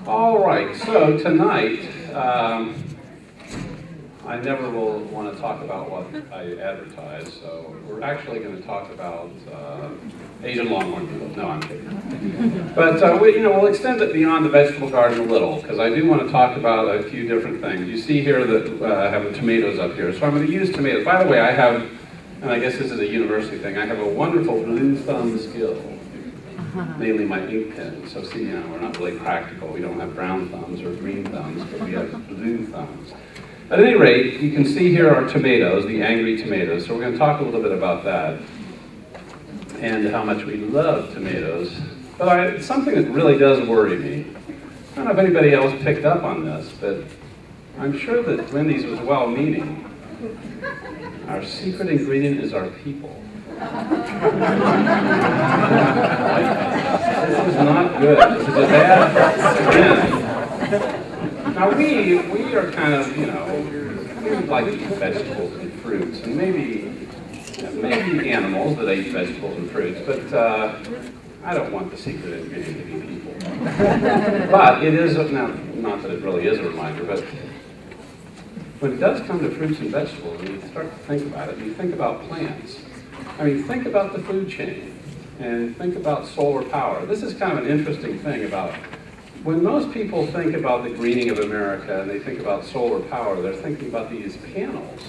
All right, so tonight, I never will want to talk about what I advertise, so we're actually going to talk about Asian longhorn beetle. No, I'm kidding. But we'll extend it beyond the vegetable garden a little, because I do want to talk about a few different things. You see here that I have the tomatoes up here, so I'm going to use tomatoes. By the way, I have, and I guess this is a university thing, I have a wonderful blue thumb skill. Mainly my ink pen. So see, we're not really practical. We don't have brown thumbs or green thumbs, but we have blue thumbs. At any rate, you can see here are tomatoes, the angry tomatoes. So we're going to talk a little bit about that and how much we love tomatoes. But it's something that really does worry me. I don't know if anybody else picked up on this, but I'm sure that Wendy's was well-meaning. Our secret ingredient is our people. This is not good. This is a bad trend. Now we are kind of, we like to eat vegetables and fruits, and maybe animals that eat vegetables and fruits, but I don't want the secret ingredient to be people. But it is, not that it really is a reminder, but when it does come to fruits and vegetables, and you start to think about it, you think about plants. I mean, think about the food chain, and think about solar power. This is kind of an interesting thing about, when most people think about the greening of America and they think about solar power, they're thinking about these panels.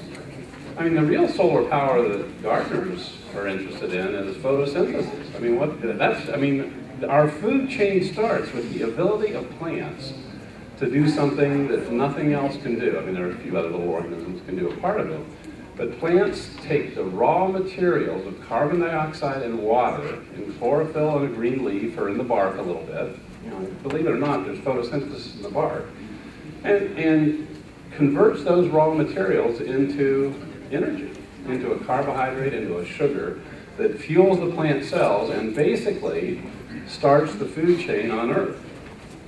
I mean, the real solar power that gardeners are interested in is photosynthesis. I mean, our food chain starts with the ability of plants to do something that nothing else can do. I mean, there are a few other little organisms that can do a part of it. But plants take the raw materials of carbon dioxide and water in chlorophyll and a green leaf, or in the bark a little bit. Believe it or not, there's photosynthesis in the bark. And converts those raw materials into energy, into a carbohydrate, into a sugar that fuels the plant cells and basically starts the food chain on Earth.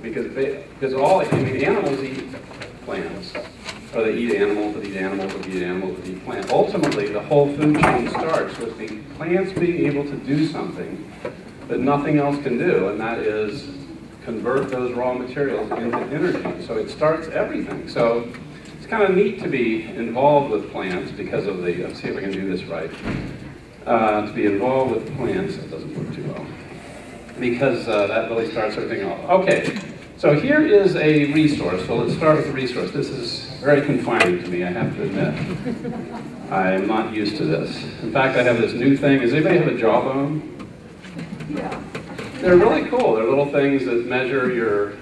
Because animals eat plants. Or they eat animals that eat animals that eat animals that eat plants. Ultimately, the whole food chain starts with the plants being able to do something that nothing else can do, and that is convert those raw materials into energy. So it starts everything. So it's kind of neat to be involved with plants because of the, let's see if I can do this right, to be involved with plants, it doesn't work too well, because that really starts everything off. Okay, so here is a resource. So let's start with the resource. This is very confining to me, I have to admit. I am not used to this. In fact, I have this new thing. Does anybody have a jawbone? Yeah. They're really cool. They're little things that measure your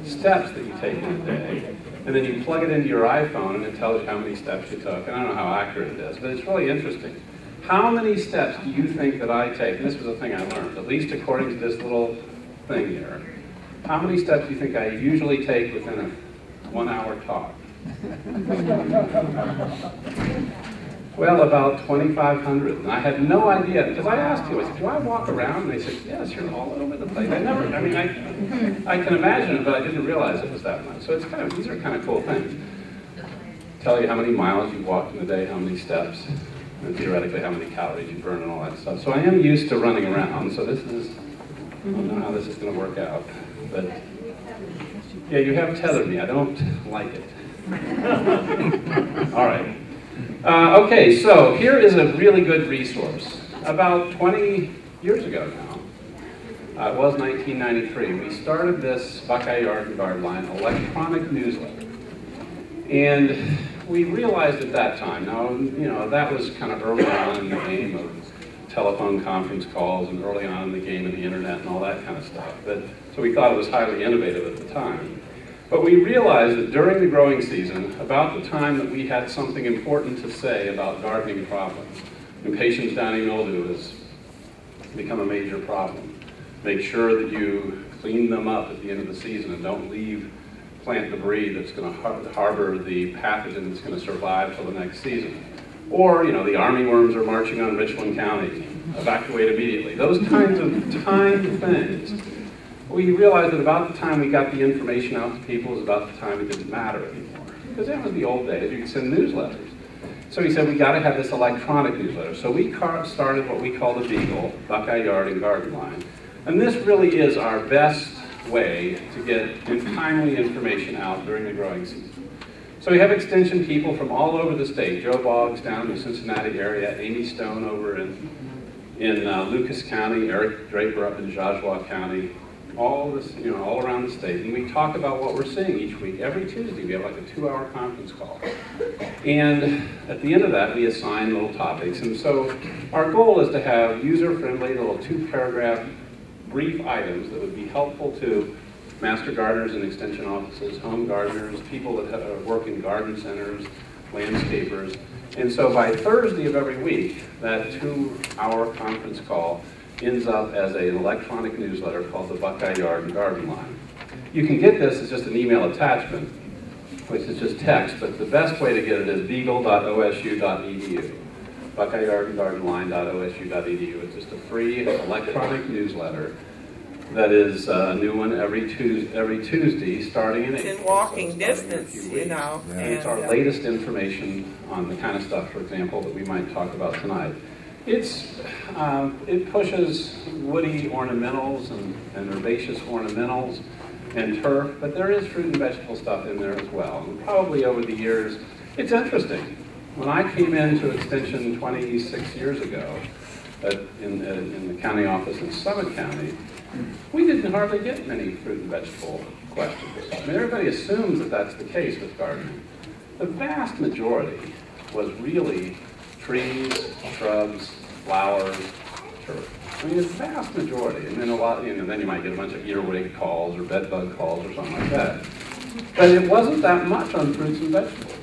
steps that you take in a day. And then you plug it into your iPhone and it tells you how many steps you took. And I don't know how accurate it is, but it's really interesting. How many steps do you think that I take? And this was a thing I learned, at least according to this little thing here. How many steps do you think I usually take within a 1 hour talk? Well, about 2,500. And I had no idea, because I asked you, I said, do I walk around? And they said, yes, you're all over the place. I can imagine it, but I didn't realize it was that much. So it's kind of, these are kind of cool things. Tell you how many miles you walked in a day, how many steps, and theoretically how many calories you burn and all that stuff. So I am used to running around, so this is, I don't know how this is going to work out. But yeah, you have tethered me. I don't like it. All right. Okay, so here is a really good resource. About 20 years ago now, it was 1993, we started this Buckeye Yard and Garden Line electronic newsletter. And we realized at that time, now, that was kind of early on in the game of telephone conference calls and early on in the game of the internet and all that kind of stuff. So we thought it was highly innovative at the time. But we realized that during the growing season, about the time that we had something important to say about gardening problems, impatient downy mildew has become a major problem. Make sure that you clean them up at the end of the season and don't leave plant debris that's going to harbor the pathogen that's going to survive till the next season. Or, the armyworms are marching on Richland County, evacuate immediately. Those kinds of timed things. We realized that about the time we got the information out to people was about the time it didn't matter anymore. Because that was the old days, you could send newsletters. So we said, we got to have this electronic newsletter. So we started what we call the Beagle, Buckeye Yard and Garden Line. And this really is our best way to get timely information out during the growing season. So we have extension people from all over the state. Joe Boggs down in the Cincinnati area, Amy Stone over in Lucas County, Eric Draper up in Oshawa County, all around the state. And we talk about what we're seeing each week. Every Tuesday we have like a 2-hour conference call. And at the end of that we assign little topics. And so our goal is to have user-friendly little 2-paragraph brief items that would be helpful to master gardeners in extension offices, home gardeners, people that work in garden centers, landscapers. And so by Thursday of every week, that 2-hour conference call ends up as an electronic newsletter called the Buckeye Yard and Garden Line. You can get this as just an email attachment, which is just text, but the best way to get it is beagle.osu.edu, buckeyeyardandgardenline.osu.edu. It's just a free electronic newsletter that is a new one every Tuesday, starting in April. In walking distance, you know. And it's our latest information on the kind of stuff, for example, that we might talk about tonight. It pushes woody ornamentals and herbaceous ornamentals and turf, but there is fruit and vegetable stuff in there as well. And probably over the years, it's interesting. When I came into Extension 26 years ago in the county office in Summit County, we didn't hardly get many fruit and vegetable questions. I mean, everybody assumes that that's the case with gardening. The vast majority was really trees, shrubs, flowers, turf. I mean, the vast majority, and then then you might get a bunch of earwig calls or bedbug calls or something like that. But it wasn't that much on fruits and vegetables.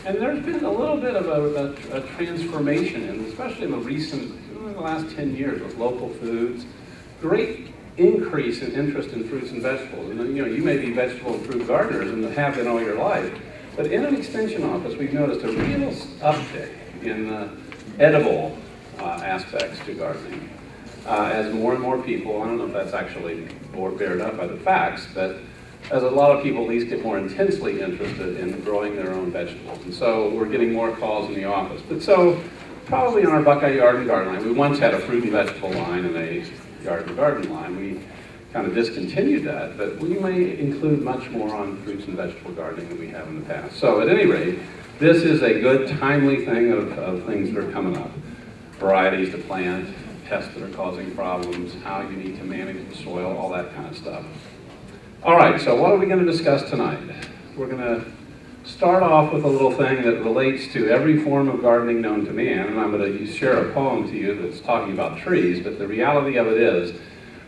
And there's been a little bit of a transformation, especially in the last 10 years with local foods. Great increase in interest in fruits and vegetables. And you may be vegetable and fruit gardeners and have been all your life, but in an extension office, we've noticed a real uptick in edible aspects to gardening. As more and more people, I don't know if that's actually bared up by the facts, but as a lot of people at least get more intensely interested in growing their own vegetables. And so we're getting more calls in the office. But so probably on our Buckeye Yard and Garden Line, we once had a fruit and vegetable line and a yard and garden line. We kind of discontinued that, but we may include much more on fruits and vegetable gardening than we have in the past. So at any rate, this is a good, timely thing of things that are coming up. Varieties to plant, pests that are causing problems, how you need to manage the soil, all that kind of stuff. All right, so what are we going to discuss tonight? We're going to start off with a little thing that relates to every form of gardening known to man, and I'm going to share a poem to you that's talking about trees, but the reality of it is,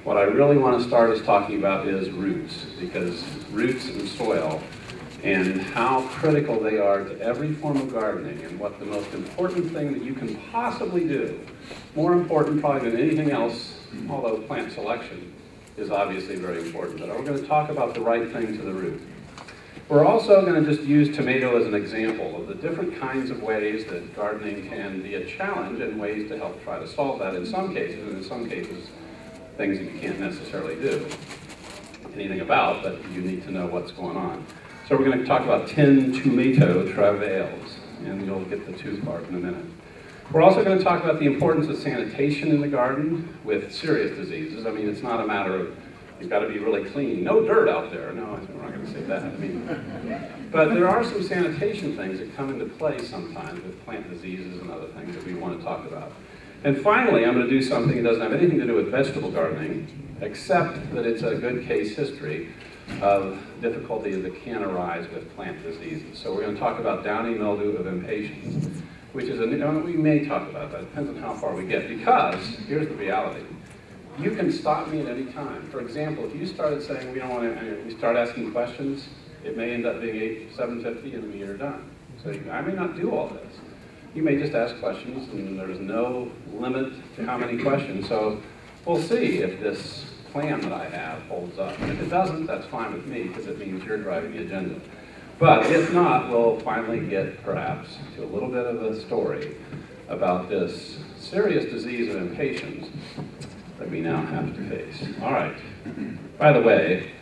what I really want to start is talking about is roots, because roots and soil and how critical they are to every form of gardening, and what the most important thing that you can possibly do, more important probably than anything else, although plant selection is obviously very important, but we're going to talk about the right thing to the root. We're also going to just use tomato as an example of the different kinds of ways that gardening can be a challenge and ways to help try to solve that in some cases, and in some cases things that you can't necessarily do anything about, but you need to know what's going on. So we're going to talk about 10 tomato travails, and you'll get the 2 part in a minute. We're also going to talk about the importance of sanitation in the garden with serious diseases. I mean, it's not a matter of you've got to be really clean. No dirt out there. No, I'm not going to say that. I mean, but there are some sanitation things that come into play sometimes with plant diseases and other things that we want to talk about. And finally, I'm going to do something that doesn't have anything to do with vegetable gardening, except that it's a good case history of difficulties that can arise with plant diseases. So we're going to talk about downy mildew of impatiens, which is we may talk about that. It depends on how far we get, because here's the reality. You can stop me at any time. For example, if you started saying we don't want to, we start asking questions, it may end up being 7:50 and we are done. So I may not do all this. You may just ask questions, and there's no limit to how many questions. So we'll see if this plan that I have holds up. And if it doesn't, that's fine with me, because it means you're driving the agenda. But if not, we'll finally get perhaps to a little bit of a story about this serious disease of impatiens that we now have to face. All right. By the way,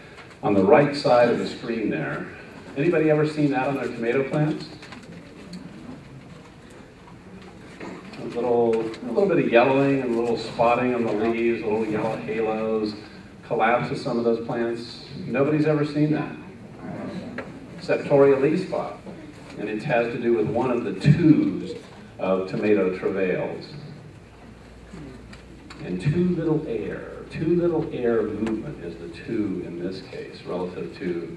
on the right side of the screen there, anybody ever seen that on their tomato plants? A little bit of yellowing and a little spotting on the leaves, little yellow halos, collapse of some of those plants. Nobody's ever seen that. Septoria leaf spot. And it has to do with one of the twos of tomato travails. And too little air movement is the two in this case relative to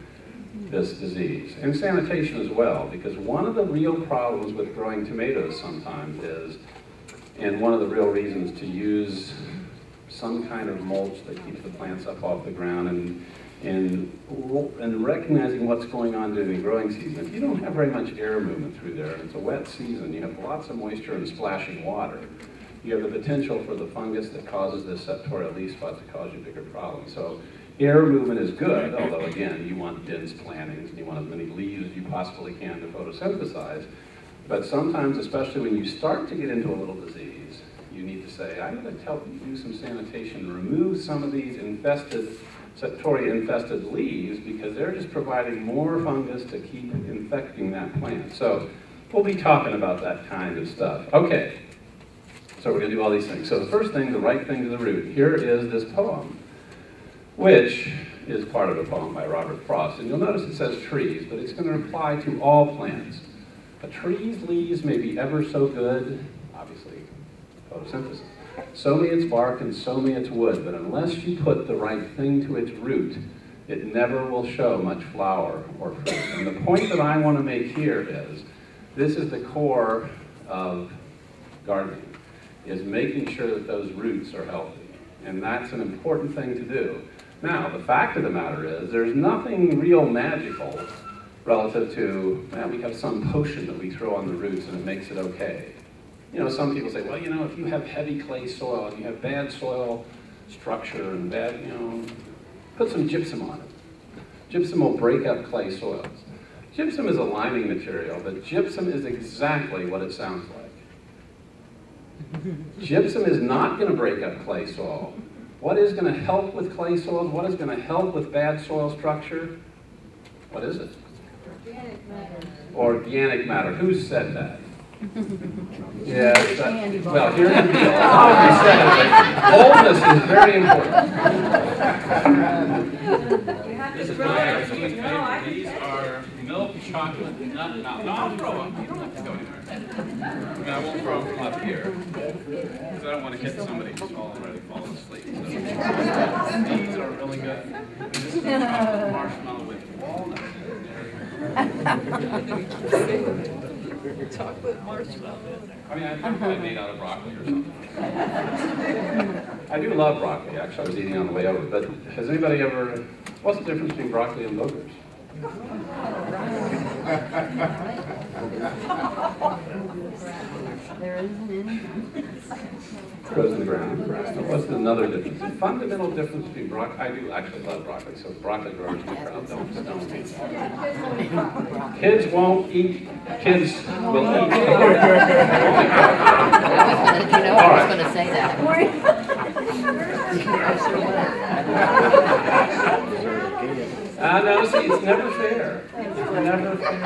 this disease. And sanitation as well, because one of the real problems with growing tomatoes sometimes is, and one of the real reasons to use some kind of mulch that keeps the plants up off the ground and recognizing what's going on during the growing season. If you don't have very much air movement through there, and it's a wet season, you have lots of moisture and splashing water, you have the potential for the fungus that causes this septoria leaf spot to cause you bigger problems. So air movement is good, although again, you want dense plantings and you want as many leaves as you possibly can to photosynthesize. But sometimes, especially when you start to get into a little disease, you need to say, I'm going to help you do some sanitation, remove some of these infested, septoria-infested leaves, because they're just providing more fungus to keep infecting that plant. So we'll be talking about that kind of stuff. Okay, so we're going to do all these things. So the first thing, the right thing to the root. Here is this poem, which is part of a poem by Robert Frost. And you'll notice it says trees, but it's going to apply to all plants. A tree's leaves may be ever so good, obviously, photosynthesis. So may its bark and so may its wood, but unless you put the right thing to its root, it never will show much flower or fruit. And the point that I want to make here is, this is the core of gardening, is making sure that those roots are healthy. And that's an important thing to do. Now, the fact of the matter is, there's nothing real magical relative to, well, we have some potion that we throw on the roots and it makes it okay. You know, some people say, well, you know, if you have heavy clay soil and you have bad soil structure and bad, you know, put some gypsum on it. Gypsum will break up clay soils. Gypsum is a liming material, but gypsum is exactly what it sounds like. Gypsum is not going to break up clay soil. What is going to help with clay soils? What is going to help with bad soil structure? What is it? Organic matter. Organic matter. Who said that? Yeah, well, here's the deal. Somebody said it, boldness is very important. This is my absolute favorite. These are milk chocolate nut. No, I'll throw them. You don't have to go anywhere. I mean, I won't throw them from up here, because I don't want to hit somebody who's already fallen asleep. So, these are really good. And this is a chocolate marshmallow with walnuts in there. Chocolate marshmallow. I mean, I'm probably made out of broccoli or something. I do love broccoli, actually. I was eating on the way over. But has anybody ever, what's the difference between broccoli and boogers? There isn't any. Grows in the ground. What's another difference? The fundamental difference between broccoli, I do actually love broccoli, so broccoli growers in the crowd don't me. Kids won't eat, kids will eat. You know, I was going to say that. No, see, it's never fair. It's never fair.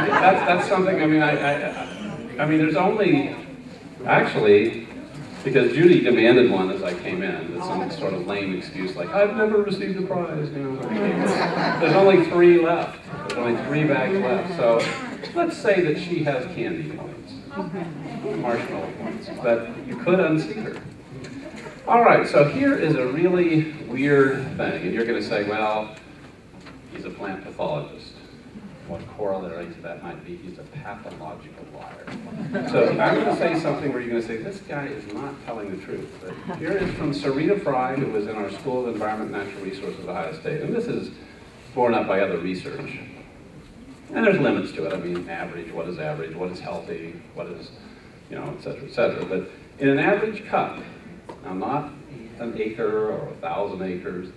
That's something, I mean, there's only, actually, because Judy demanded one as I came in, that's some sort of lame excuse like, I've never received a prize, you know. There's only 3 left. There's only 3 bags left. So let's say that she has candy points, marshmallow points, but you could unseat her. All right, so here is a really weird thing, and you're going to say, well, he's a plant pathologist. What corollary to that might be, he's a pathological liar. So I'm going to say something where you're going to say, this guy is not telling the truth. But here is from Sarita Fry, who was in our School of Environment and Natural Resources at Ohio State. And this is borne up by other research. And there's limits to it. I mean, average, what is healthy, what is, you know, et cetera, et cetera. But in an average cup, now not an acre or 1,000 acres,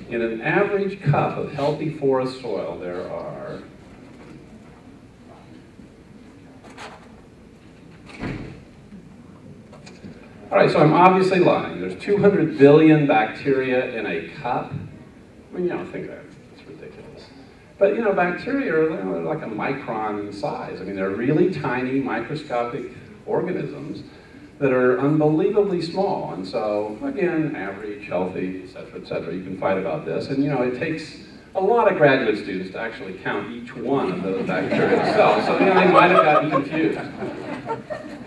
in an average cup of healthy forest soil, there are all right, so I'm obviously lying. There's 200 billion bacteria in a cup. I mean, you don't think that's ridiculous. But, you know, bacteria are, you know, like a micron in size. I mean, they're really tiny microscopic organisms that are unbelievably small. And so, again, average, healthy, et cetera, you can fight about this. And you know, it takes a lot of graduate students to actually count each one of those bacterial cells. So you know, they might have gotten confused.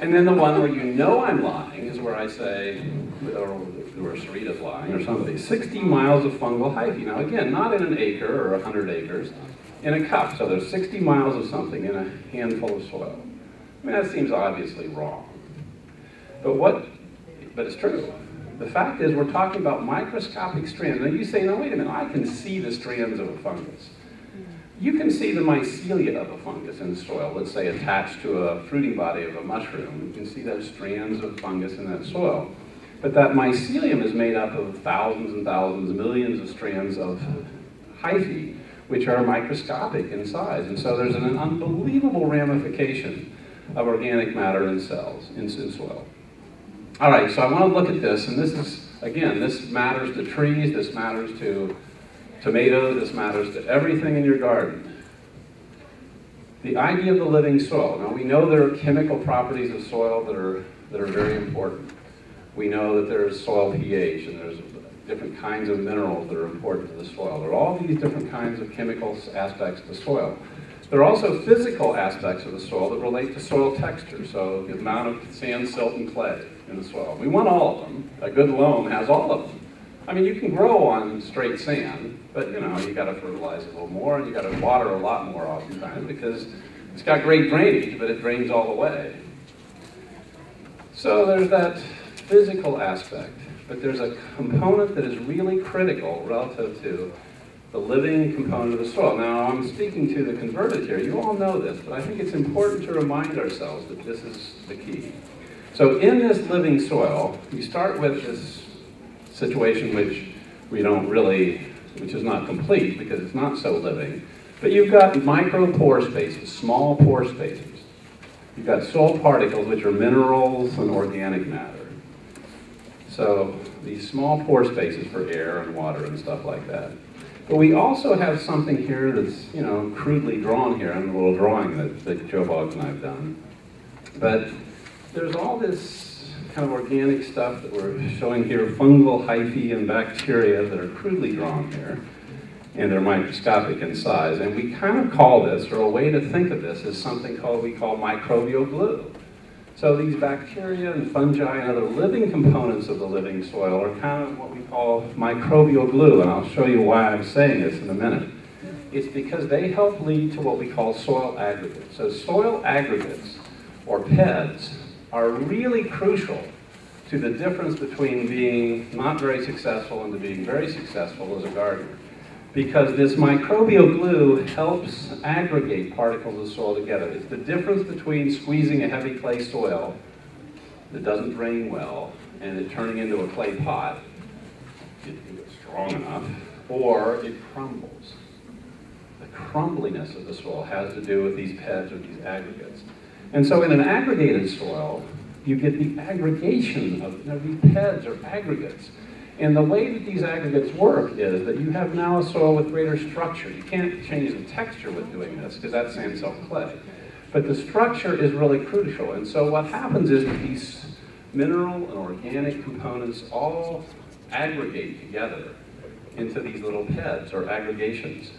And then the one where you know I'm lying is where I say, or Sarita's lying, or somebody, 60 miles of fungal hyphae. Now again, not in an acre or 100 acres, in a cup. So there's 60 miles of something in a handful of soil. I mean, that seems obviously wrong. But it's true. The fact is, we're talking about microscopic strands. Now you say, no, wait a minute, I can see the strands of a fungus. You can see the mycelia of a fungus in the soil, let's say attached to a fruiting body of a mushroom. You can see those strands of fungus in that soil. But that mycelium is made up of thousands and thousands, millions of strands of hyphae, which are microscopic in size. And so there's an unbelievable ramification of organic matter in cells, in soil. All right, so I want to look at this, and this is, again, this matters to trees, this matters to tomatoes, this matters to everything in your garden. The idea of the living soil. Now we know there are chemical properties of soil that are very important. We know that there's soil pH and there's different kinds of minerals that are important to the soil. There are all these different kinds of chemical aspects of the soil. There are also physical aspects of the soil that relate to soil texture, so the amount of sand, silt, and clay in the soil. We want all of them. A good loam has all of them. I mean, you can grow on straight sand, but you know, you got to fertilize a little more, and you got to water a lot more oftentimes because it's got great drainage, but it drains all the way. So there's that physical aspect, but there's a component that is really critical relative to the living component of the soil. Now, I'm speaking to the converted here. You all know this, but I think it's important to remind ourselves that this is the key. So in this living soil, we start with this situation which is not complete because it's not so living, but you've got micro pore spaces, small pore spaces. You've got soil particles, which are minerals and organic matter. So these small pore spaces for air and water and stuff like that. But we also have something here that's, you know, crudely drawn here in the little drawing that Joe Boggs and I have done. But there's all this kind of organic stuff that we're showing here, fungal hyphae and bacteria that are crudely drawn here, and they're microscopic in size. And we kind of call this, or a way to think of this, is something we call microbial glue. So these bacteria and fungi and other living components of the living soil are kind of what we call microbial glue, and I'll show you why I'm saying this in a minute. It's because they help lead to what we call soil aggregates. So soil aggregates, or PEDs, are really crucial to the difference between being not very successful and to being very successful as a gardener. Because this microbial glue helps aggregate particles of soil together. It's the difference between squeezing a heavy clay soil that doesn't drain well and it turning into a clay pot, if it's strong enough, or it crumbles. The crumbliness of the soil has to do with these PEDs or these aggregates. And so in an aggregated soil, you get the aggregation of, you know, these PEDs or aggregates. And the way that these aggregates work is that you have now a soil with greater structure. You can't change the texture with doing this because that's sand, silt, clay. But the structure is really crucial. And so what happens is that these mineral and organic components all aggregate together into these little PEDs or aggregations.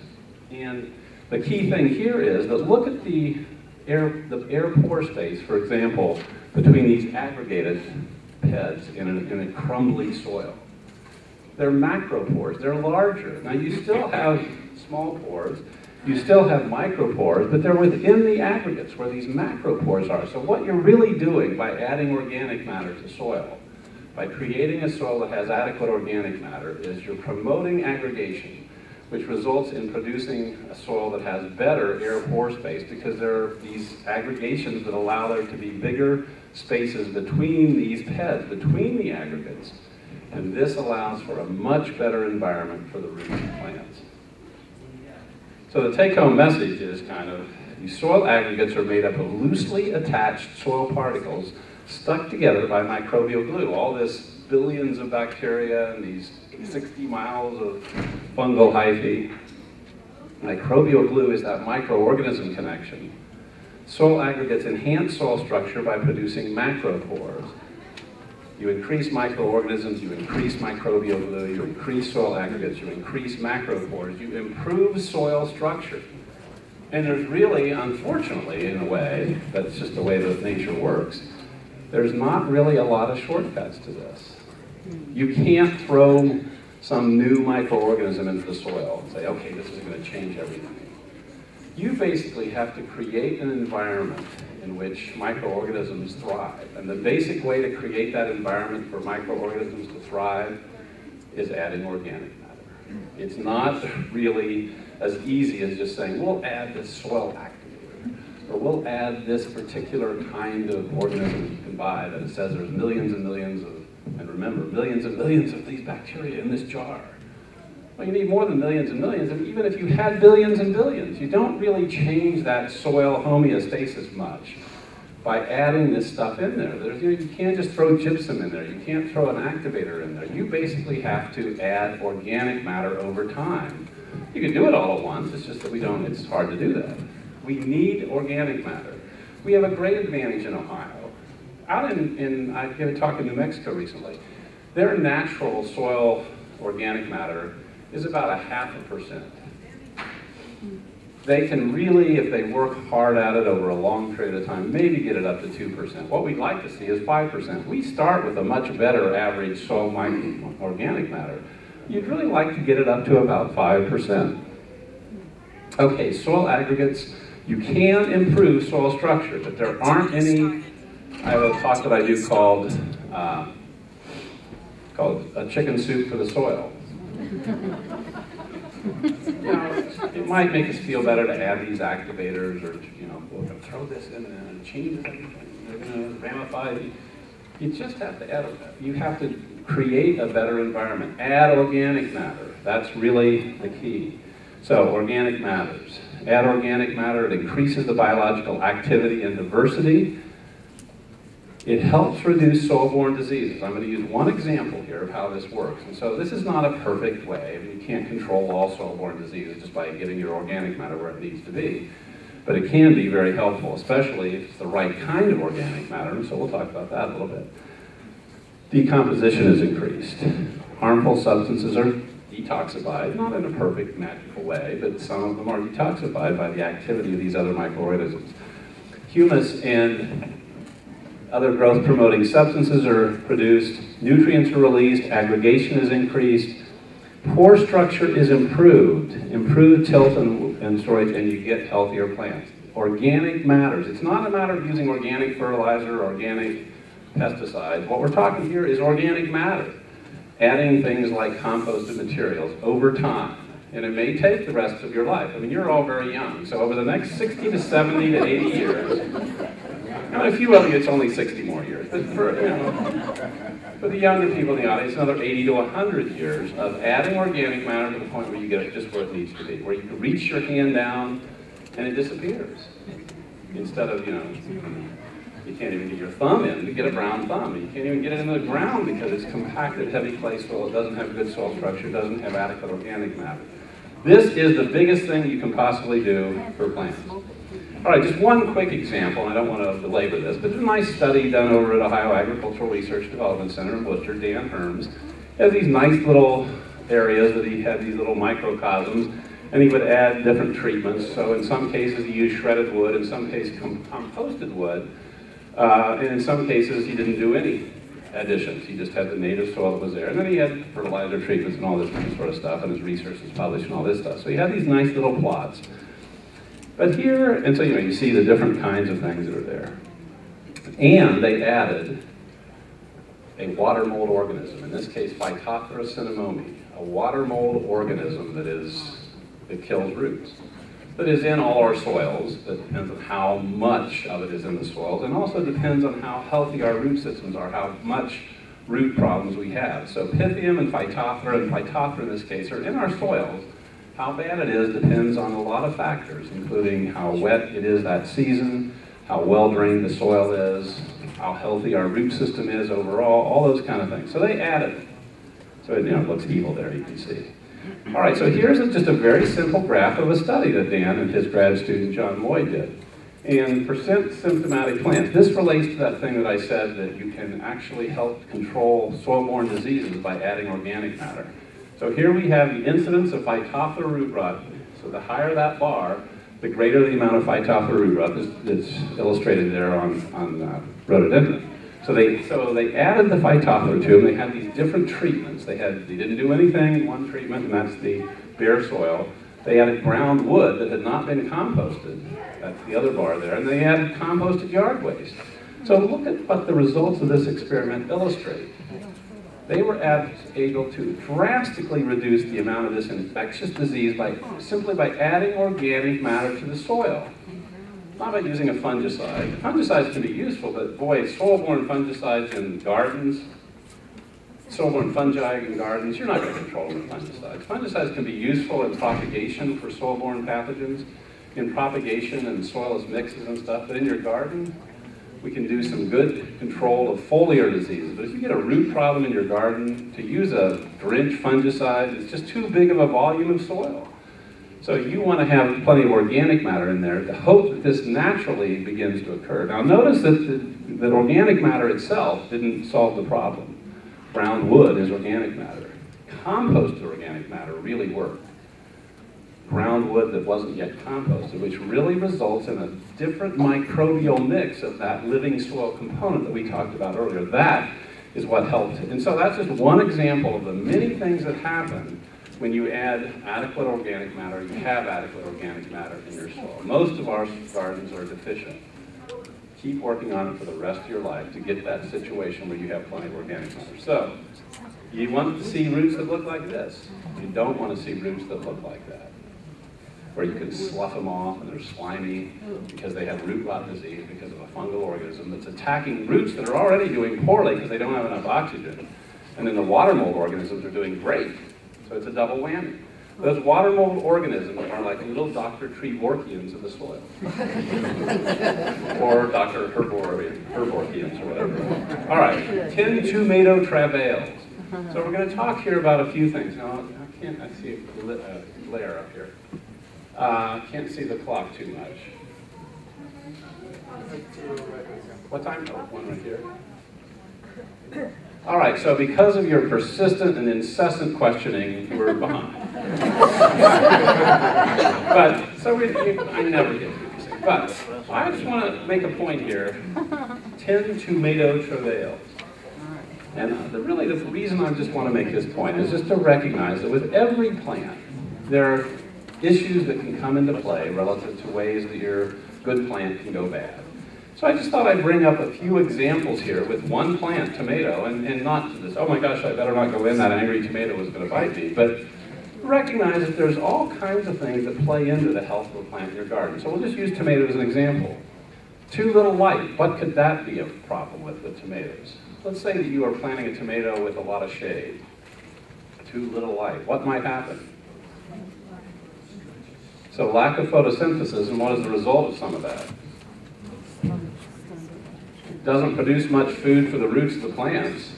And the key thing here is that look at the air pore space, for example, between these aggregated PEDs in a crumbly soil. They're macropores, they're larger. Now you still have small pores, you still have micropores, but they're within the aggregates where these macropores are. So what you're really doing by adding organic matter to soil, by creating a soil that has adequate organic matter, is you're promoting aggregation, which results in producing a soil that has better air pore space because there are these aggregations that allow there to be bigger spaces between these PEDs, between the aggregates. And this allows for a much better environment for the roots of plants. So the take-home message is kind of, these soil aggregates are made up of loosely attached soil particles stuck together by microbial glue. All this billions of bacteria and these 60 miles of fungal hyphae. Microbial glue is that microorganism connection. Soil aggregates enhance soil structure by producing macropores. You increase microorganisms, you increase microbial glue, you increase soil aggregates, you increase macropores, you improve soil structure. And there's really, unfortunately, in a way, that's just the way that nature works, there's not really a lot of shortcuts to this. You can't throw some new microorganism into the soil and say, okay, this is going to change everything. You basically have to create an environment in which microorganisms thrive. And the basic way to create that environment for microorganisms to thrive is adding organic matter. It's not really as easy as just saying, we'll add this soil activator, or we'll add this particular kind of organism you can buy that it says there's millions and millions of, and remember, millions and millions of these bacteria in this jar. Well, you need more than millions and millions, and even if you had billions and billions, you don't really change that soil homeostasis much by adding this stuff in there. You can't just throw gypsum in there. You can't throw an activator in there. You basically have to add organic matter over time. You can do it all at once, it's just that we don't, it's hard to do that. We need organic matter. We have a great advantage in Ohio. Out I gave a talk in New Mexico recently. Their natural soil organic matter is about 0.5%. They can really, if they work hard at it over a long period of time, maybe get it up to 2%. What we'd like to see is 5%. We start with a much better average soil organic matter. You'd really like to get it up to about 5%. Okay, soil aggregates. You can improve soil structure, but there aren't any. I have a talk that I do called a chicken soup for the soil. You know, it might make us feel better to add these activators, or we're going to throw this in and it changes everything. They're going to ramify. You just have to add. You have to create a better environment. Add organic matter. That's really the key. So organic matters. Add organic matter. It increases the biological activity and diversity. It helps reduce soil-borne diseases. I'm going to use one example here of how this works. And so this is not a perfect way. I mean, you can't control all soil-borne diseases just by getting your organic matter where it needs to be. But it can be very helpful, especially if it's the right kind of organic matter. And so we'll talk about that a little bit. Decomposition is increased. Harmful substances are detoxified, not in a perfect magical way, but some of them are detoxified by the activity of these other microorganisms. Humus and other growth-promoting substances are produced, nutrients are released, aggregation is increased, pore structure is improved, improved tilt and storage, and you get healthier plants. Organic matters. It's not a matter of using organic fertilizer, organic pesticides. What we're talking here is organic matter. Adding things like composted materials over time. And it may take the rest of your life. I mean, you're all very young, so over the next 60 to 70 to 80 years, and a few of you, it's only 60 more years. But for the younger people in the audience, another 80 to 100 years of adding organic matter to the point where you get it just where it needs to be, where you can reach your hand down and it disappears. Instead of, you can't even get your thumb in. You get a brown thumb. You can't even get it into the ground because it's compacted, heavy clay soil. It doesn't have good soil structure. It doesn't have adequate organic matter. This is the biggest thing you can possibly do for plants. All right, just one quick example, and I don't want to belabor this, but there's a nice study done over at Ohio Agricultural Research Development Center in Worcester. Dan Herms has these nice little areas that he had these little microcosms, and he would add different treatments. So in some cases he used shredded wood, in some cases composted wood, and in some cases he didn't do any additions. He just had the native soil that was there, and then he had fertilizer treatments and all this sort of stuff, and his research was published and all this stuff. So he had these nice little plots. But here, and so you see the different kinds of things that are there. And they added a water mold organism, in this case Phytophthora cinnamomum, a water mold organism that kills roots. That is in all our soils. That depends on how much of it is in the soils, and also depends on how healthy our root systems are, how much root problems we have. So Pythium and Phytophthora in this case are in our soils. How bad it is depends on a lot of factors, including how wet it is that season, how well drained the soil is, how healthy our root system is overall, all those kind of things. So they added it. So it looks evil there, you can see. All right, so here's just a very simple graph of a study that Dan and his grad student John Lloyd did. And percent symptomatic plants. This relates to that thing that I said that you can actually help control soil-borne diseases by adding organic matter. So here we have the incidence of Phytophthora root rot. So the higher that bar, the greater the amount of Phytophthora root rot that's illustrated there on rhododendron. So they added the Phytophthora to them. They had these different treatments. They didn't do anything in one treatment, and that's the bare soil. They added ground wood that had not been composted. That's the other bar there. And they added composted yard waste. So look at what the results of this experiment illustrate. They were able to drastically reduce the amount of this infectious disease simply by adding organic matter to the soil. Not by using a fungicide. Fungicides can be useful, but boy, soil-borne fungicides in gardens, soil-borne fungi in gardens, you're not going to control them with fungicides. Fungicides can be useful in propagation for soil-borne pathogens, in propagation and soilless mixes and stuff, but in your garden, we can do some good control of foliar diseases. But if you get a root problem in your garden, to use a drench fungicide, it's just too big of a volume of soil. So you want to have plenty of organic matter in there to hope that this naturally begins to occur. Now notice that organic matter itself didn't solve the problem. Ground wood is organic matter. Composted organic matter really worked. Ground wood that wasn't yet composted, which really results in a different microbial mix of that living soil component that we talked about earlier. That is what helped. And so that's just one example of the many things that happen when you add adequate organic matter. You have adequate organic matter in your soil. Most of our gardens are deficient. Keep working on it for the rest of your life to get that situation where you have plenty of organic matter. So, you want to see roots that look like this. You don't want to see roots that look like that, where you can slough them off and they're slimy because they have root rot disease because of a fungal organism that's attacking roots that are already doing poorly because they don't have enough oxygen. And then the water mold organisms are doing great. So it's a double whammy. Those water mold organisms are like little Dr. Trevorkians of the soil. Or Dr. Herborkians or whatever. All right, 10 tomato travails. So we're going to talk here about a few things. Now, I see a glare up here. Can't see the clock too much. What time? Oh, one right here. All right, so because of your persistent and incessant questioning, we're behind. But, so I never get through these things. But I just want to make a point here. 10 tomato travails. And really the reason I just want to make this point is just to recognize that with every plant, there are issues that can come into play relative to ways that your good plant can go bad. So I just thought I'd bring up a few examples here with one plant, tomato, and not to this, oh my gosh, I better not go in, that angry tomato is going to bite me, but recognize that there's all kinds of things that play into the health of a plant in your garden. So we'll just use tomato as an example. Too little light, what could that be a problem with tomatoes? Let's say that you are planting a tomato with a lot of shade. Too little light, what might happen? So lack of photosynthesis, and what is the result of some of that? Doesn't produce much food for the roots of the plants.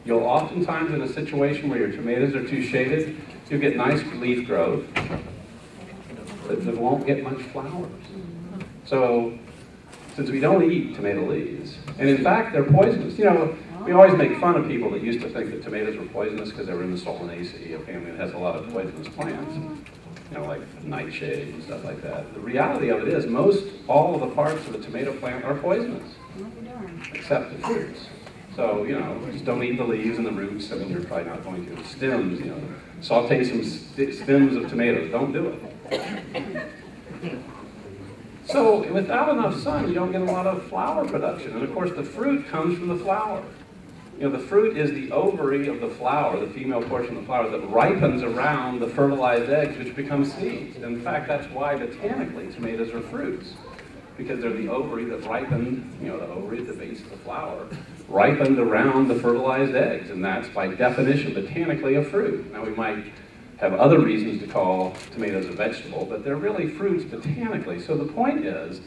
You'll oftentimes, in a situation where your tomatoes are too shaded, you'll get nice leaf growth, but they won't get much flowers. So, since we don't eat tomato leaves, and in fact they're poisonous. You know, we always make fun of people that used to think that tomatoes were poisonous because they were in the Solanaceae, a family that has a lot of poisonous plants. You know, like nightshade and stuff like that. The reality of it is all of the parts of the tomato plant are poisonous, except the fruits. So, you know, just don't eat the leaves and the roots. I mean, you're probably not going to. The stems, you know, saute some stems of tomatoes. Don't do it. So, without enough sun, you don't get a lot of flower production. And of course, the fruit comes from the flower. You know, the fruit is the ovary of the flower, the female portion of the flower, that ripens around the fertilized eggs, which become seeds. In fact, that's why botanically tomatoes are fruits, because they're the ovary that ripened, you know, the ovary at the base of the flower, ripened around the fertilized eggs, and that's by definition botanically a fruit. Now we might have other reasons to call tomatoes a vegetable, but they're really fruits botanically. So the point is,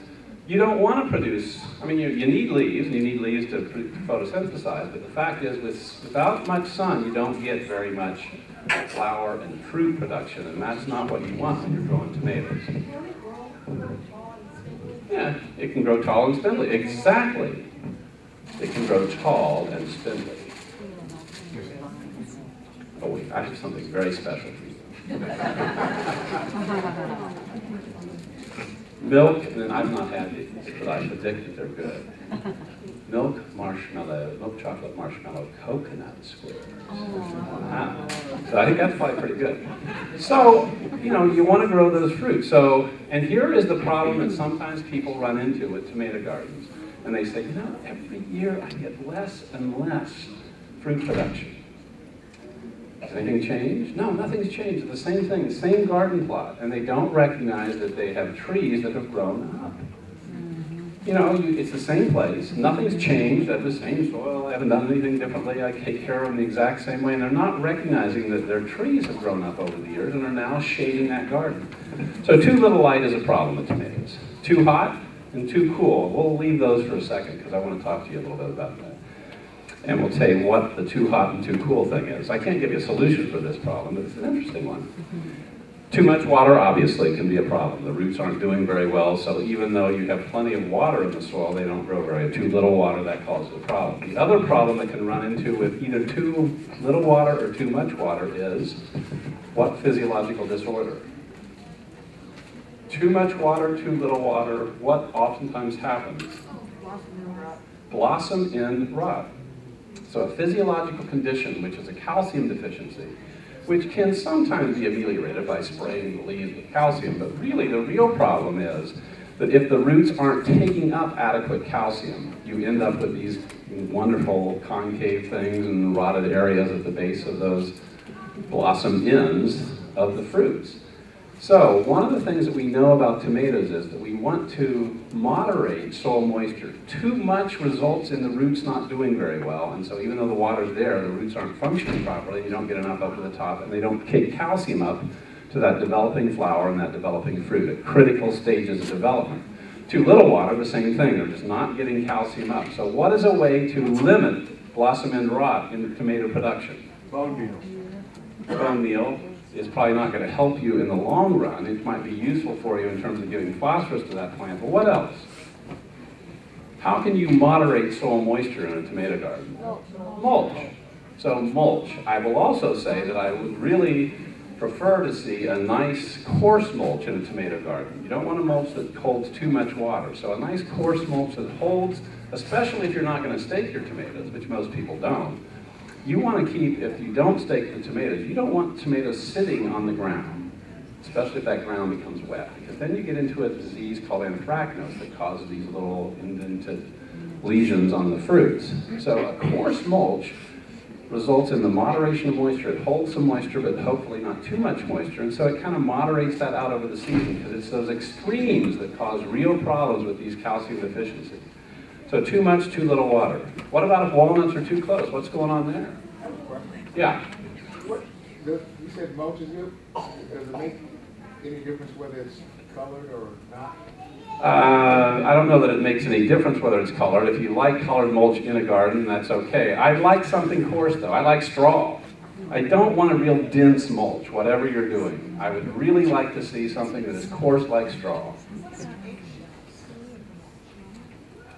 you don't want to produce, I mean, you need leaves, and you need leaves to photosynthesize, but the fact is, without much sun, you don't get very much flower and fruit production, and that's not what you want when you're growing tomatoes. Yeah, can grow tall and spindly. Exactly. It can grow tall and spindly. Oh wait, I have something very special for you. Milk, and I've not had these, but I predict that they're good. Milk, marshmallow, milk chocolate, marshmallow, coconut squares. Wow. So I think that's probably pretty good. So, you know, you want to grow those fruits. So, and here is the problem that sometimes people run into with tomato gardens. And they say, you know, every year I get less and less fruit production. Has anything changed? No, nothing's changed. It's the same thing, the same garden plot. And they don't recognize that they have trees that have grown up. You know, it's the same place. Nothing's changed. I have the same soil. I haven't done anything differently. I take care of them the exact same way. And they're not recognizing that their trees have grown up over the years and are now shading that garden. So too little light is a problem with tomatoes. Too hot and too cool. We'll leave those for a second because I want to talk to you a little bit about that. And we'll tell you what the too hot and too cool thing is. I can't give you a solution for this problem, but it's an interesting one. Too much water, obviously, can be a problem. The roots aren't doing very well, so even though you have plenty of water in the soil, they don't grow very well. Too little water, that causes a problem. The other problem that can run into with either too little water or too much water is what physiological disorder? Too much water, too little water, what oftentimes happens? Blossom end rot. So a physiological condition, which is a calcium deficiency, which can sometimes be ameliorated by spraying the leaves with calcium, but really the real problem is that if the roots aren't taking up adequate calcium, you end up with these wonderful concave things and rotted areas at the base of those blossom ends of the fruits. So one of the things that we know about tomatoes is that we want to moderate soil moisture. Too much results in the roots not doing very well, and so even though the water's there, the roots aren't functioning properly, you don't get enough up to the top, and they don't take calcium up to that developing flower and that developing fruit at critical stages of development. Too little water, the same thing, they're just not getting calcium up. So what is a way to limit blossom end rot in tomato production? Bone meal. Bone meal is probably not going to help you in the long run. It might be useful for you in terms of giving phosphorus to that plant, but what else? How can you moderate soil moisture in a tomato garden? Mulch. So mulch. I will also say that I would really prefer to see a nice coarse mulch in a tomato garden. You don't want a mulch that holds too much water. So a nice coarse mulch that holds, especially if you're not going to stake your tomatoes, which most people don't, you want to keep, if you don't stake the tomatoes, you don't want tomatoes sitting on the ground, especially if that ground becomes wet, because then you get into a disease called anthracnose that causes these little indented lesions on the fruits. So a coarse mulch results in the moderation of moisture. It holds some moisture, but hopefully not too much moisture, and so it kind of moderates that out over the season, because it's those extremes that cause real problems with these calcium deficiencies. So too much, too little water. What about if walnuts are too close? What's going on there? Yeah. You said mulch is good. Does it make any difference whether it's colored or not? I don't know that it makes any difference whether it's colored. If you like colored mulch in a garden, that's okay. I like something coarse though. I like straw. I don't want a real dense mulch, whatever you're doing. I would really like to see something that is coarse like straw.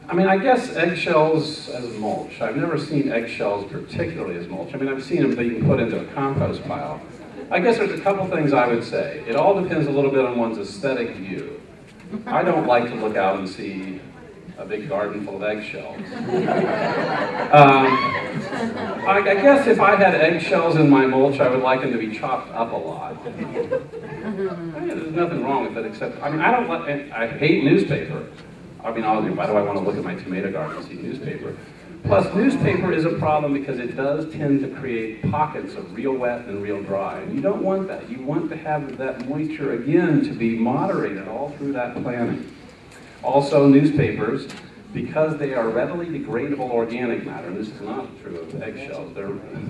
I mean, I guess eggshells as mulch. I've never seen eggshells particularly as mulch. I mean, I've seen them being put into a compost pile. I guess there's a couple things I would say. It all depends a little bit on one's aesthetic view. I don't like to look out and see a big garden full of eggshells. I guess if I had eggshells in my mulch, I would like them to be chopped up a lot. I mean, there's nothing wrong with it except, I mean, I hate newspaper. I mean, why do I want to look at my tomato garden and see newspaper? Plus, newspaper is a problem because it does tend to create pockets of real wet and real dry. And you don't want that. You want to have that moisture, again, to be moderated all through that planting. Also, newspapers, because they are readily degradable organic matter, and this is not true of eggshells,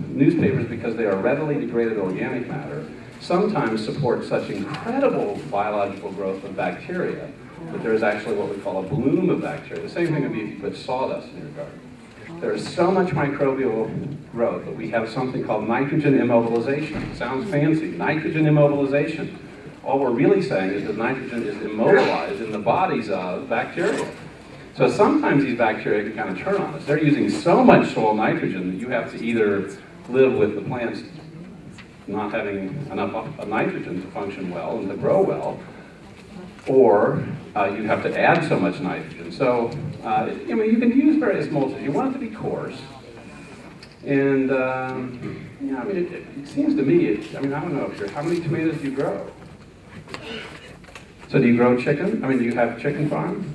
newspapers, because they are readily degraded organic matter, sometimes support such incredible biological growth of bacteria that there's actually what we call a bloom of bacteria. The same thing would be if you put sawdust in your garden. There's so much microbial growth that we have something called nitrogen immobilization. It sounds fancy, nitrogen immobilization. All we're really saying is that nitrogen is immobilized in the bodies of bacteria. So sometimes these bacteria can kind of turn on us. They're using so much soil nitrogen that you have to either live with the plants not having enough nitrogen to function well and to grow well, or you have to add so much nitrogen. So, I mean, you can use various mulches. You want it to be coarse. And, you know, I mean, it seems to me, I mean, I don't know, how many tomatoes do you grow? So do you grow chicken? I mean, do you have a chicken farm?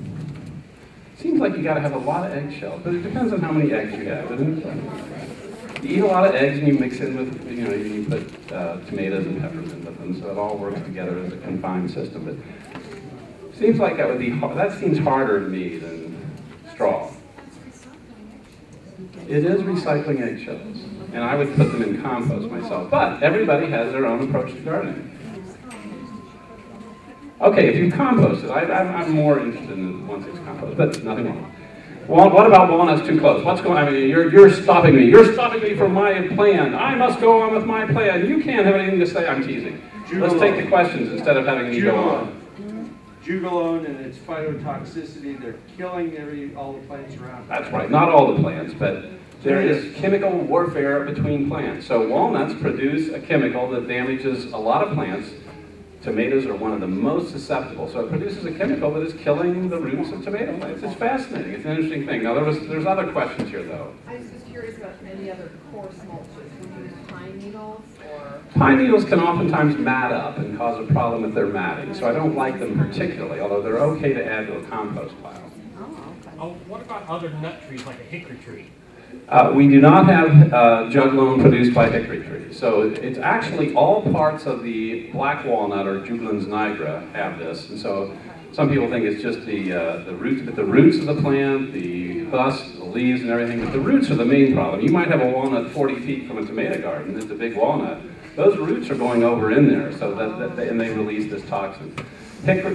Seems like you got to have a lot of eggshells, but it depends on how many eggs you have, doesn't it? You eat a lot of eggs and you mix in with, you know, you put tomatoes and peppers in with them, so it all works together as a combined system. But it seems like that would be that seems harder to me than straw. It is recycling eggshells, and I would put them in compost myself. But everybody has their own approach to gardening. Okay, if you compost it, I'm more interested in once it's compost, but nothing wrong. Well, what about walnuts too close? What's going on? I mean, you're stopping me. You're stopping me from my plan. I must go on with my plan. You can't have anything to say. I'm teasing. Let's take the questions instead of having me go on. Jugalone and its phytotoxicity, they're killing all the plants around. That's right. Not all the plants, but there is chemical warfare between plants. So walnuts produce a chemical that damages a lot of plants. Tomatoes are one of the most susceptible. So it produces a chemical that is killing the roots of tomato plants. It's fascinating. It's an interesting thing. Now, there's other questions here, though. I was just curious about any other coarse mulches. Would you use pine needles or? Pine needles can oftentimes mat up and cause a problem if they're matting. So I don't like them particularly, although they're okay to add to a compost pile. Oh, okay. Oh, what about other nut trees like a hickory tree? We do not have juglone produced by hickory trees. So it's actually all parts of the black walnut or Juglans nigra have this. And so some people think it's just the roots of the plant, the husk, the leaves and everything, but the roots are the main problem. You might have a walnut 40 feet from a tomato garden. It's a big walnut. Those roots are going over in there, so and they release this toxin.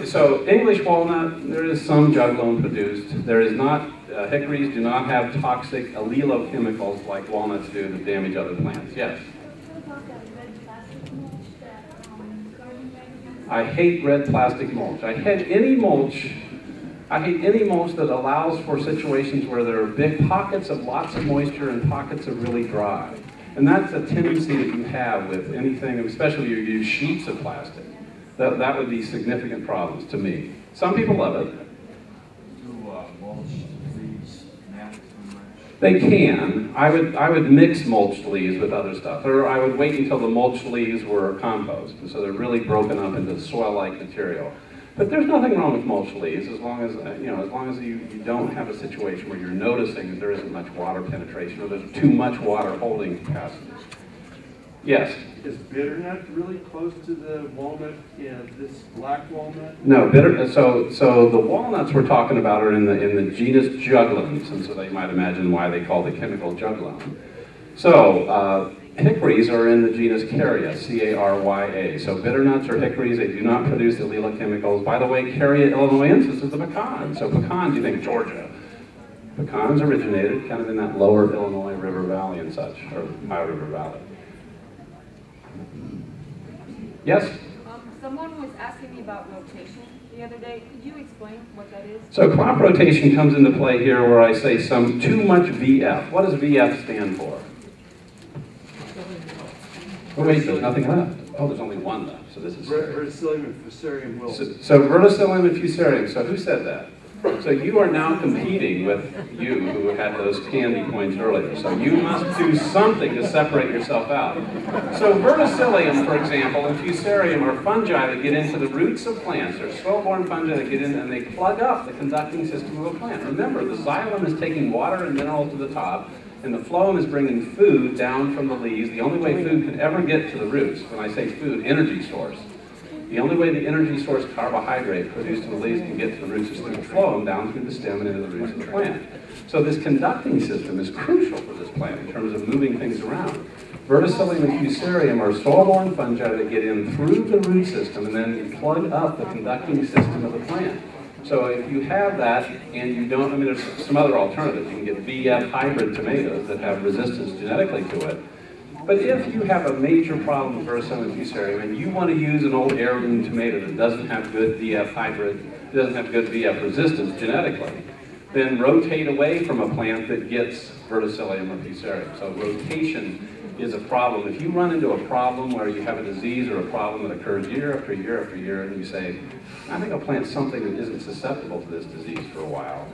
So English walnut, there is some juglone produced. There is not, hickories do not have toxic allelochemicals like walnuts do that damage other plants. Yes? I hate red plastic mulch. I hate any mulch that allows for situations where there are big pockets of lots of moisture and pockets of really dry. And that's a tendency that you have with anything, especially if you use sheets of plastic. That would be significant problems to me. Some people love it. Mulch leaves match and mulch? They can. I would mix mulched leaves with other stuff, or I would wait until the mulched leaves were compost, and so they're really broken up into soil-like material. But there's nothing wrong with mulched leaves as long as you don't have a situation where you're noticing that there isn't much water penetration or there's too much water holding capacity. Yes? Is bitternut really close to the walnut, this black walnut? No, so the walnuts we're talking about are in the genus Juglans, and so they might imagine why they call the chemical juglone. So hickories are in the genus Carya, C-A-R-Y-A. So bitternuts or hickories, they do not produce allelochemicals. By the way, Carya illinoisensis is the pecan. So pecans, you think Georgia. Pecans originated kind of in that lower Illinois River Valley and such, or Ohio River Valley. Yes? Someone was asking me about rotation the other day. Could you explain what that is? So crop rotation comes into play here where I say too much VF. What does VF stand for? Oh wait, there's nothing left. Oh, there's only one left. So this is Verticillium and Fusarium wilson. so verticillium and fusarium. So who said that? So you are now competing with you who had those candy points earlier. So you must do something to separate yourself out. So verticillium, for example, and fusarium are fungi that get into the roots of plants. They're soil-borne fungi that get in and they plug up the conducting system of a plant. Remember, the xylem is taking water and minerals to the top, and the phloem is bringing food down from the leaves. The only way food can ever get to the roots, when I say food, energy source. The only way the energy source, carbohydrate produced in the leaves, can get to the roots is through phloem down through the stem and into the roots of the plant. So this conducting system is crucial for this plant in terms of moving things around. Verticillium and fusarium are soil-borne fungi that get in through the root system and then plug up the conducting system of the plant. So if you have that and you don't, I mean, there's some other alternatives. You can get VF hybrid tomatoes that have resistance genetically to it. But if you have a major problem with verticillium and fusarium and you want to use an old heirloom tomato that doesn't have good VF hybrid, doesn't have good VF resistance genetically, then rotate away from a plant that gets verticillium or fusarium. So rotation is a problem. If you run into a problem where you have a disease or a problem that occurs year after year after year, and you say, I think I'll plant something that isn't susceptible to this disease for a while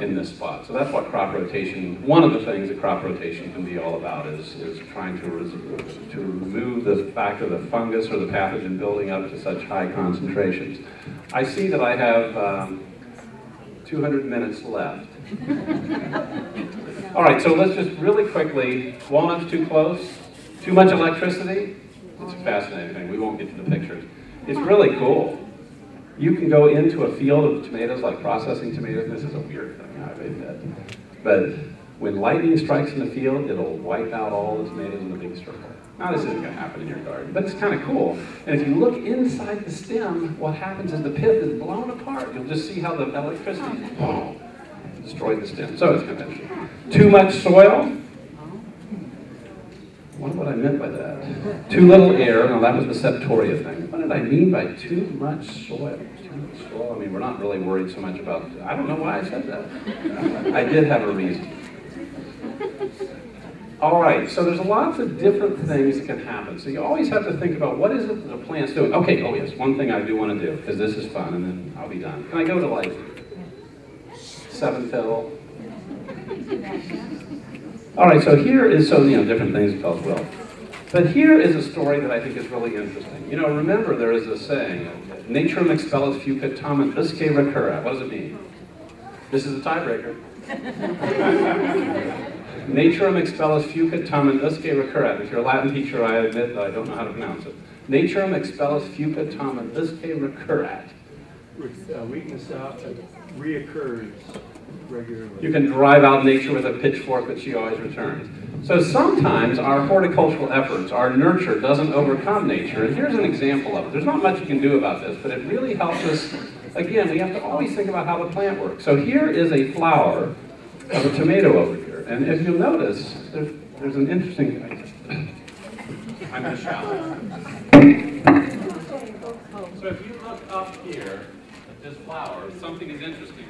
in this spot. So that's what crop rotation, one of the things that crop rotation can be all about is trying to remove the fact of the fungus or the pathogen building up to such high concentrations. I see that I have 200 minutes left. All right, so let's just really quickly, walnuts too close, too much electricity. It's a fascinating thing. We won't get to the pictures. It's really cool. You can go into a field of tomatoes, like processing tomatoes. This is a weird thing, I admit. But when lightning strikes in the field, it'll wipe out all the tomatoes in a big circle. Now, this isn't going to happen in your garden, but it's kind of cool. And if you look inside the stem, what happens is the pith is blown apart. You'll just see how the electricity destroyed the stem. So it's kind of interesting. Too much soil. I wonder what I meant by that. Too little air. Now, that was the septoria thing. What did I mean by too much soil? Too much soil? I mean, we're not really worried so much about, I don't know why I said that. I did have a reason. All right, so there's lots of different things that can happen. So you always have to think about what is it that the plant's doing. Okay, oh yes, one thing I do want to do, because this is fun, and then I'll be done. Can I go to like 7 fill? All right, so here is, different things that tells will. But here is a story that I think is really interesting. You know, remember there is a saying, Naturum expellis fucut tamen usque recurrat. What does it mean? This is a tiebreaker. Naturum expellis fucut tamen usque recurrat. If you're a Latin teacher, I admit that I don't know how to pronounce it. Naturum expellis fucut tamen usque recurrat. Weakness out reoccurs regularly. You can drive out nature with a pitchfork, but she always returns. So sometimes our horticultural efforts, our nurture doesn't overcome nature. And here's an example of it. There's not much you can do about this, but it really helps us. Again, we have to always think about how the plant works. So here is a flower of a tomato over here. And if you'll notice, there's an interesting thing. I'm going to shout. So if you look up here at this flower, something is interesting.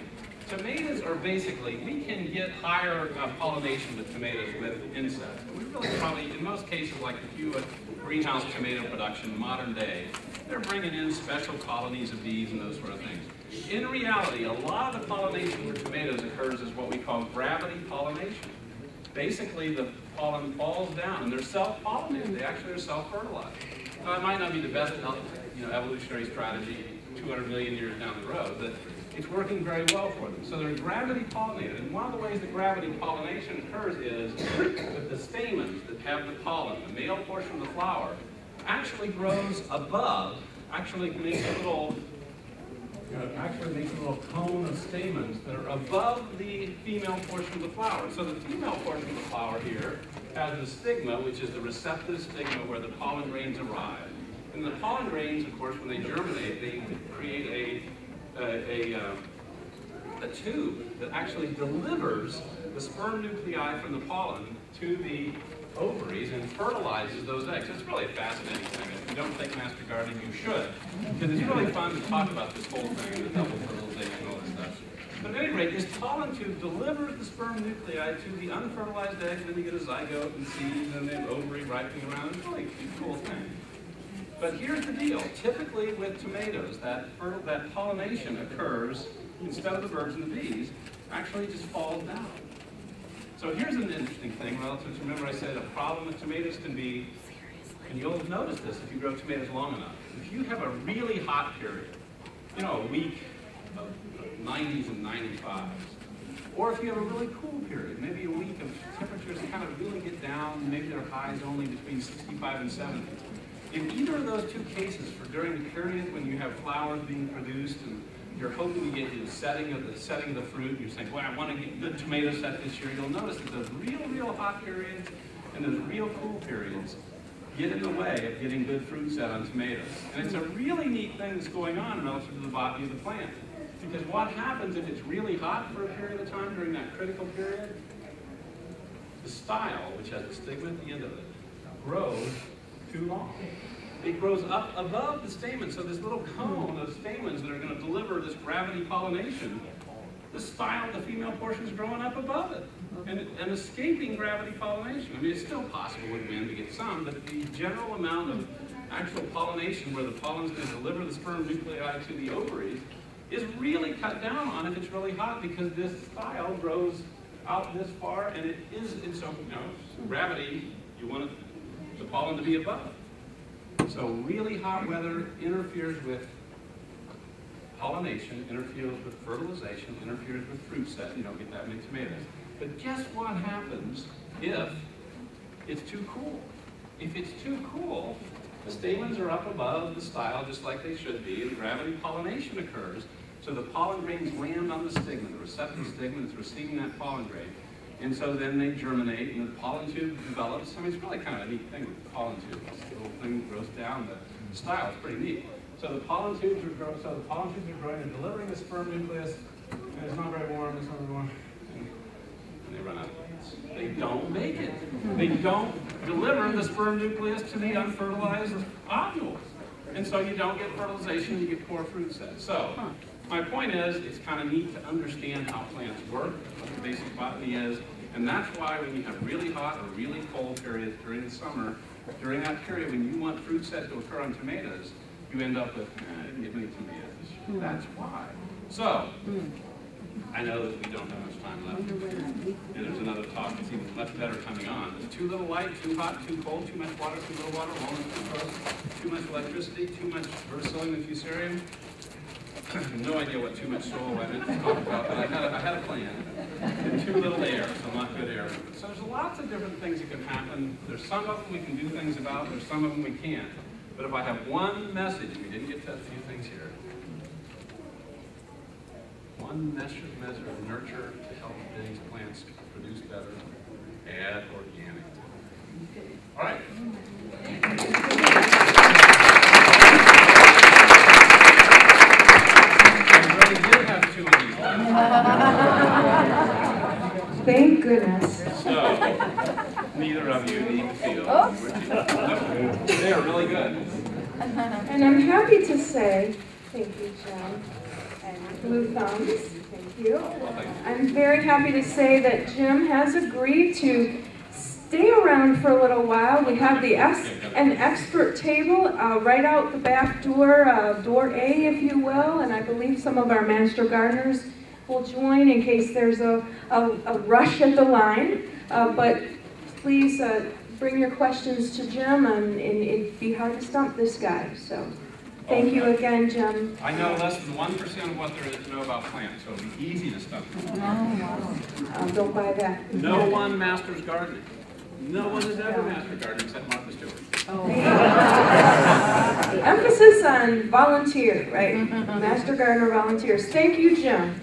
Tomatoes are basically, we can get higher pollination with tomatoes with insects. We really probably, in most cases, like if you greenhouse tomato production, modern day, they're bringing in special colonies of bees and those sort of things. In reality, a lot of the pollination for tomatoes occurs as what we call gravity pollination. Basically, the pollen falls down and they're self-pollinated. They actually are self-fertilized. Now, it might not be the best evolutionary strategy 200 million years down the road, but it's working very well for them. So they're gravity pollinated. And one of the ways that gravity pollination occurs is that the stamens that have the pollen, the male portion of the flower, actually grows above, actually makes a little cone of stamens that are above the female portion of the flower. So the female portion of the flower here has the stigma, which is the receptive stigma where the pollen grains arrive. And the pollen grains, of course, when they germinate, they create a tube that actually delivers the sperm nuclei from the pollen to the ovaries and fertilizes those eggs. It's really a fascinating thing. If you don't take master gardening, you should. Because it's really fun to talk about this whole thing, the double fertilization and all this stuff. But at any rate, this pollen tube delivers the sperm nuclei to the unfertilized egg, and then you get a zygote and seeds and then ovary ripening around. It's really a cool thing. But here's the deal. Typically with tomatoes, that pollination occurs, instead of the birds and the bees, actually just falls down. So here's an interesting thing relative to, remember I said a problem with tomatoes can be, and you'll have noticed this if you grow tomatoes long enough, if you have a really hot period, a week of 90s and 95s, or if you have a really cool period, maybe a week of temperatures kind of really get down, maybe their highs only between 65 and 70. In either of those two cases, for during the period when you have flowers being produced and you're hoping to get the setting of the fruit, and you're saying, well, I want to get good tomato set this year, you'll notice that those real hot periods and those real cool periods get in the way of getting good fruit set on tomatoes. And it's a really neat thing that's going on relative to the botany of the plant. Because what happens if it's really hot for a period of time during that critical period? The style, which has the stigma at the end of it, grows too long. It grows up above the stamen, so this little cone of stamens that are going to deliver this gravity pollination the style, the female portion is growing up above it and escaping gravity pollination. I mean, it's still possible with wind to get some, but the general amount of actual pollination where the pollen is going to deliver the sperm nuclei to the ovaries is really cut down on if it's really hot, because this style grows out this far, and it is, and so, you know, gravity, you want the pollen to be above. So really hot weather interferes with pollination, interferes with fertilization, interferes with fruit set. You don't get that many tomatoes. But guess what happens if it's too cool? If it's too cool, the stamens are up above the style just like they should be, and gravity pollination occurs. So the pollen grains land on the stigma. The receptive stigma is receiving that pollen grain. And so then they germinate, and the pollen tube develops. I mean, it's really kind of a neat thing with the pollen tube. This little thing grows down the style. It's pretty neat. So the pollen tubes are growing and delivering the sperm nucleus. And it's not very warm. It's not very warm. And they run out of plants. They don't make it. They don't deliver the sperm nucleus to the unfertilized ovules. And so you don't get fertilization. You get poor fruit set. So my point is, it's kind of neat to understand how plants work, what the basic botany is, and that's why when you have really hot or really cold periods during the summer, during that period when you want fruit set to occur on tomatoes, you end up with, I didn't get many tomatoes this year. That's why. So, I know that we don't have much time left, and there's another talk that's even much better coming on. It's too little light, too hot, too cold, too much water, too little water, long and too close, too much electricity, too much verticillium and fusarium. I have no idea what too much soil I meant to talk about, but I had a plan. And too little air, so not good air. So there's lots of different things that can happen. There's some of them we can do things about, there's some of them we can't. But if I have one message, we didn't get to a few things here. One measure of nurture to help these plants produce better, add organic. All right. Thank goodness. So, neither of you need to feel. They are really good. And I'm happy to say, thank you, John, and Blue Thumbs, thank you. I'm very happy to say that Jim has agreed to stay around for a little while. We have an expert table right out the back door, door A, if you will, and I believe some of our master gardeners will join in case there's a rush at the line. But please bring your questions to Jim, and it'd be hard to stump this guy. So thank you again, Jim. I know less than 1% of what there is to know about plants, so it'll be easy to stump him. Don't buy that. No one masters gardening. No one has ever mastered gardening except Martha Stewart. Oh. Emphasis on volunteer, right? Master gardener volunteers. Thank you, Jim.